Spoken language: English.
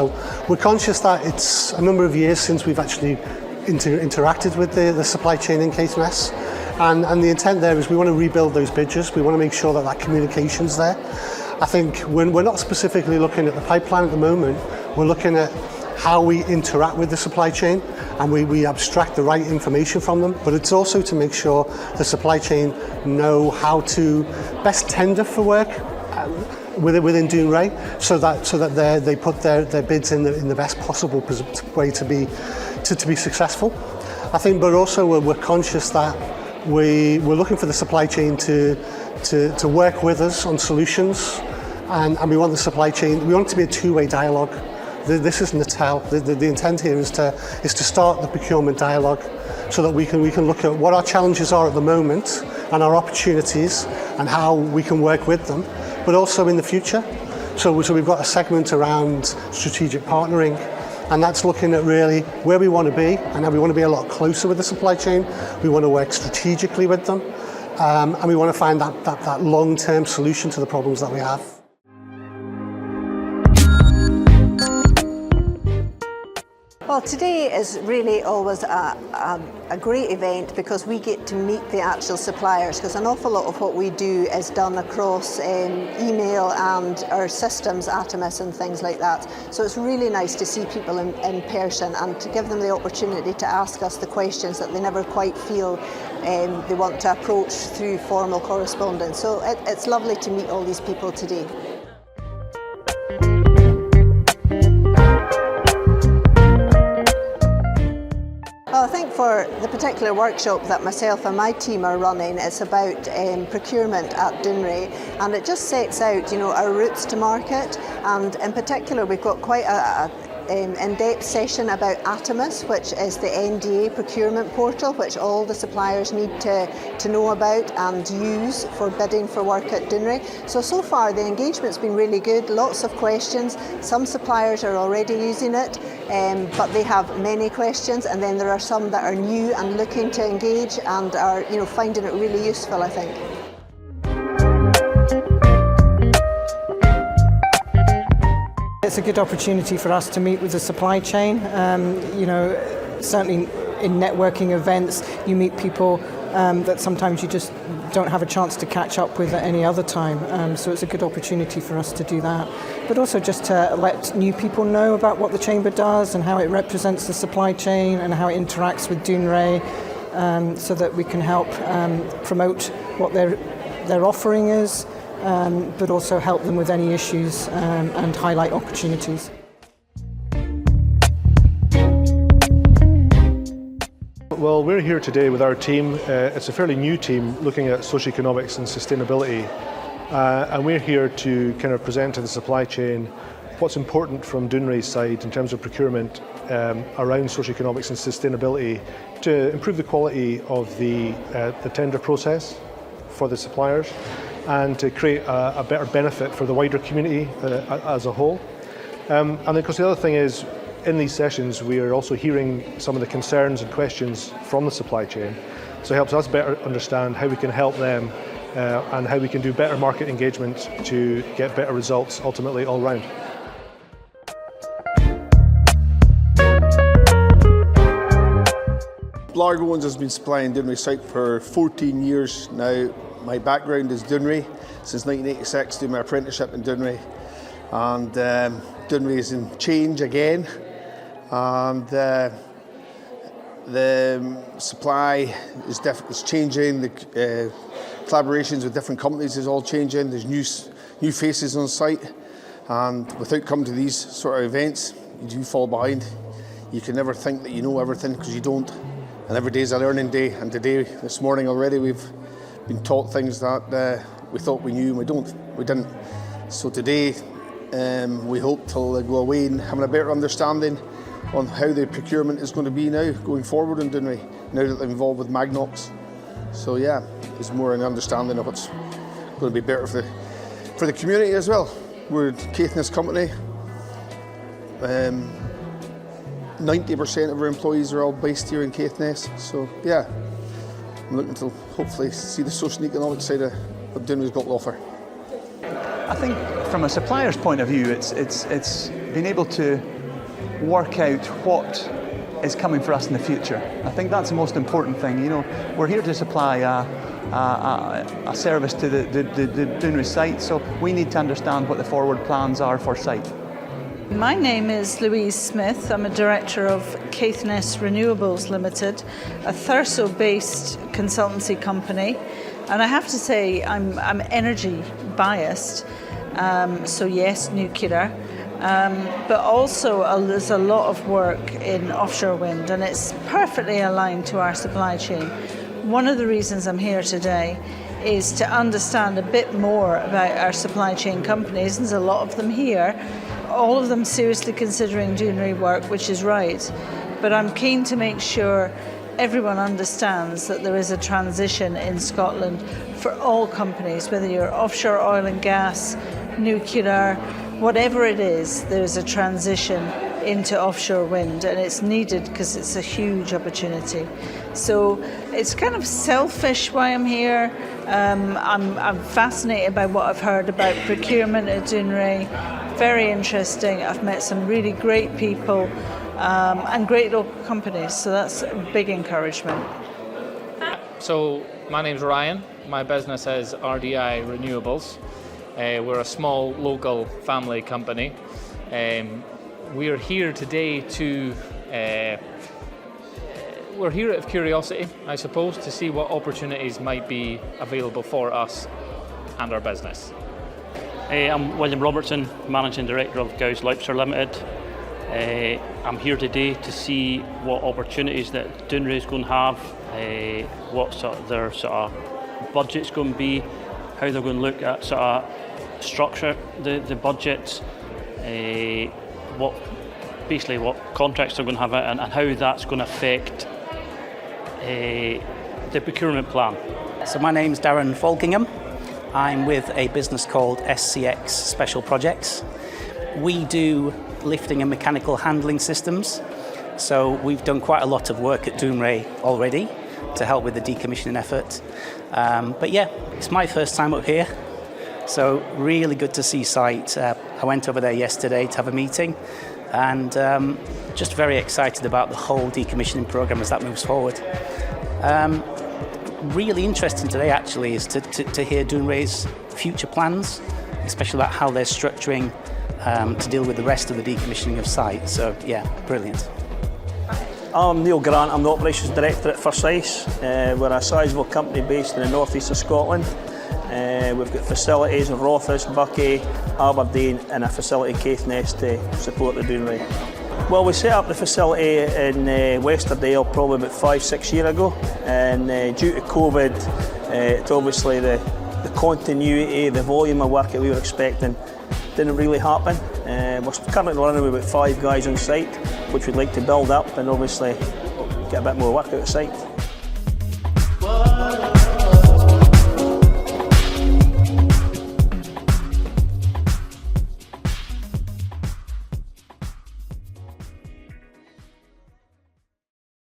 So we're conscious that it's a number of years since we've actually interacted with the supply chain in Caithness. And the intent there is we want to rebuild those bridges. We want to make sure that communication's there. I think when we're not specifically looking at the pipeline at the moment, we're looking at how we interact with the supply chain, and we abstract the right information from them. But it's also to make sure the supply chain know how to best tender for work within Dounreay, so that they put their bids in the best possible way to be successful. I think, but also we're conscious that we're looking for the supply chain to work with us on solutions, and we want the supply chain. We want it to be a two-way dialogue. This isn't a tell. The intent here is to start the procurement dialogue, so that we can look at what our challenges are at the moment and our opportunities and how we can work with them, but also in the future. So we've got a segment around strategic partnering, and that's looking at really where we want to be, and how we want to be a lot closer with the supply chain. We want to work strategically with them, and we want to find that long-term solution to the problems that we have. Well, today is really always a great event because we get to meet the actual suppliers, because an awful lot of what we do is done across email and our systems, Atomis and things like that. So it's really nice to see people in person and to give them the opportunity to ask us the questions that they never quite feel they want to approach through formal correspondence. So it's lovely to meet all these people today. Well, I think for the particular workshop that myself and my team are running, it's about procurement at Dounreay, and it just sets out, our routes to market, and in particular we've got quite a in-depth session about Atomis, which is the NDA procurement portal, which all the suppliers need to know about and use for bidding for work at Dounreay. So far the engagement's been really good, lots of questions. Some suppliers are already using it, but they have many questions, and then there are some that are new and looking to engage and are finding it really useful, I think. It's a good opportunity for us to meet with the supply chain. Certainly in networking events, you meet people that sometimes you just don't have a chance to catch up with at any other time. So it's a good opportunity for us to do that. But also just to let new people know about what the Chamber does and how it represents the supply chain and how it interacts with Dounreay, so that we can help promote what their offering is, but also help them with any issues and highlight opportunities. Well, we're here today with our team. It's a fairly new team looking at socioeconomics and sustainability, and we're here to kind of present to the supply chain what's important from Dounreay's side in terms of procurement around socioeconomics and sustainability to improve the quality of the tender process for the suppliers, and to create a better benefit for the wider community as a whole. And of course the other thing is, in these sessions we are also hearing some of the concerns and questions from the supply chain, so it helps us better understand how we can help them and how we can do better market engagement to get better results ultimately all round. Largo has been supplying Dounreay site for 14 years now. My background is Dounreay. Since 1986, doing my apprenticeship in Dounreay, and Dounreay is in change again, and the supply is changing. The collaborations with different companies is all changing. There's new faces on site, and without coming to these sort of events, you do fall behind. You can never think that you know everything, because you don't. And every day is a learning day. And today, this morning already, we've been taught things that we thought we knew and we didn't. So today we hope to go away and having a better understanding on how the procurement is going to be now going forward in Dounreay, now that they're involved with Magnox. So yeah, it's more an understanding of what's going to be better for the community as well. We're a Caithness company. 90% of our employees are all based here in Caithness. So yeah, I'm looking to hopefully see the social and economic side of what Dounreay's got to offer. I think from a supplier's point of view, it's being able to work out what is coming for us in the future. I think that's the most important thing. You know, we're here to supply a service to the Dounreay site, so we need to understand what the forward plans are for site. My name is Louise Smith. I'm a director of Caithness Renewables Limited, a Thurso-based consultancy company. And I have to say, I'm energy biased. So yes, nuclear. But also there's a lot of work in offshore wind, and it's perfectly aligned to our supply chain. One of the reasons I'm here today is to understand a bit more about our supply chain companies. There's a lot of them here, all of them seriously considering Dounreay work, which is right. But I'm keen to make sure everyone understands that there is a transition in Scotland for all companies, whether you're offshore oil and gas, nuclear, whatever it is, there's a transition into offshore wind, and it's needed because it's a huge opportunity. So it's kind of selfish why I'm here. I'm fascinated by what I've heard about procurement at Dounreay. Very interesting. I've met some really great people and great local companies, so that's a big encouragement. So my name's Ryan. My business is RDI Renewables. We're a small local family company. We're here today to, we're here out of curiosity, I suppose, to see what opportunities might be available for us and our business. I'm William Robertson, Managing Director of Gow's Leipzig Limited. I'm here today to see what opportunities that Dounreay is going to have, what their budget's going to be, how they're going to look at structure the budget, what contracts they're going to have, and how that's going to affect the procurement plan. So my name's Darren Folkingham. I'm with a business called SCX Special Projects. We do lifting and mechanical handling systems. So we've done quite a lot of work at Dounreay already to help with the decommissioning effort. But yeah, it's my first time up here. So really good to see site. I went over there yesterday to have a meeting, and just very excited about the whole decommissioning programme as that moves forward. Really interesting today actually is to hear Dounreay's future plans, especially about how they're structuring to deal with the rest of the decommissioning of site. So yeah, brilliant. I'm Neil Grant, I'm the Operations Director at Thurso. We're a sizable company based in the northeast of Scotland. We've got facilities in Rothes, Buckie, Aberdeen, and a facility in Caithness to support the Dounreay. Well, we set up the facility in Westerdale probably about 5-6 years ago, and due to COVID, it's obviously the continuity, the volume of work that we were expecting didn't really happen. We're currently running with about 5 guys on site, which we'd like to build up and obviously get a bit more work out of site.